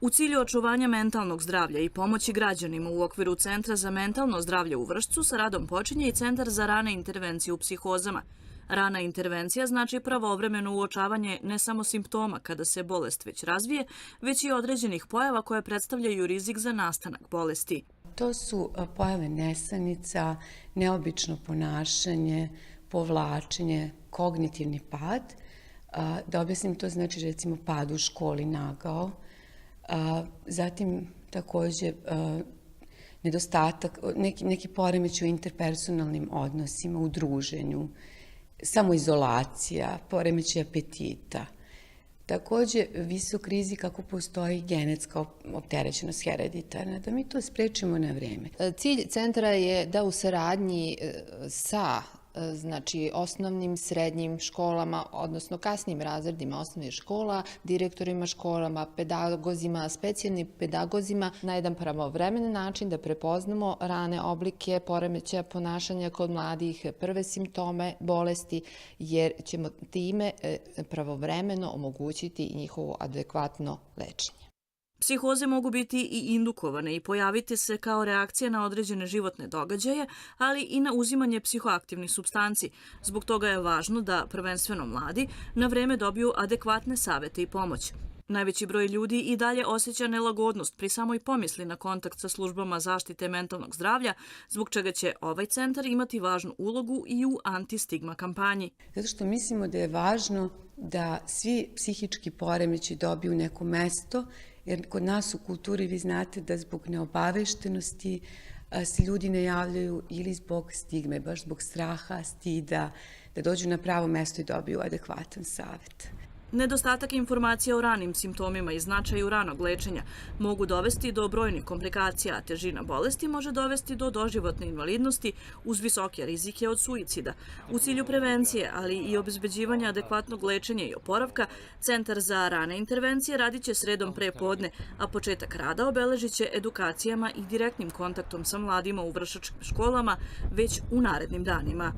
U cilju očuvanja mentalnog zdravlja i pomoći građanima u okviru Centra za mentalno zdravlje u Vršcu sa radom počinje i Centar za rane intervencije u psihozama. Rana intervencija znači pravovremeno uočavanje ne samo simptoma kada se bolest već razvije, već i određenih pojava koje predstavljaju rizik za nastanak bolesti. To su pojave nesanica, neobično ponašanje, povlačenje, kognitivni pad. Da objasnim, to znači recimo pad u školi, nagao. Zatim takođe nedostatak, neki poremećaj u interpersonalnim odnosima, u druženju, samoizolacija, poremećaj apetita. Takođe, visok rizik ako postoji genetska opterećenost hereditarna, da mi to sprečimo na vreme. Cilj centra je da u saradnji sa osnovnim, srednjim školama, odnosno kasnim razredima osnovnih škola, direktorima školama, pedagozima, specijalnim pedagozima, na jedan pravovremen način da prepoznamo rane oblike poremećaja ponašanja kod mladih, prve simptome bolesti, jer ćemo time pravovremeno omogućiti njihovo adekvatno lečenje. Psihoze mogu biti i indukovane i pojaviti se kao reakcija na određene životne događaje, ali i na uzimanje psihoaktivnih supstanci. Zbog toga je važno da, prvenstveno mladi, na vreme dobiju adekvatne savete i pomoć. Najveći broj ljudi i dalje osjeća nelagodnost pri samoj pomisli na kontakt sa službama zaštite mentalnog zdravlja, zbog čega će ovaj centar imati važnu ulogu i u antistigma kampanji. Zato što mislimo da je važno da svi psihički poremeći dobiju neko mesto, jer kod nas u kulturi vi znate da zbog neobaveštenosti se ljudi ne javljaju ili zbog stigme, baš zbog straha, stida, da dođu na pravo mesto i dobiju adekvatan savet. Nedostatak informacija o ranim simptomima i značaju ranog lečenja mogu dovesti do brojnih komplikacija, a težina bolesti može dovesti do doživotne invalidnosti uz visoke rizike od suicida. U cilju prevencije, ali i obezbeđivanja adekvatnog lečenja i oporavka, Centar za rane intervencije radit će sredom pre podne, a početak rada obeležit će edukacijama i direktnim kontaktom sa mladima u vršačkim školama već u narednim danima.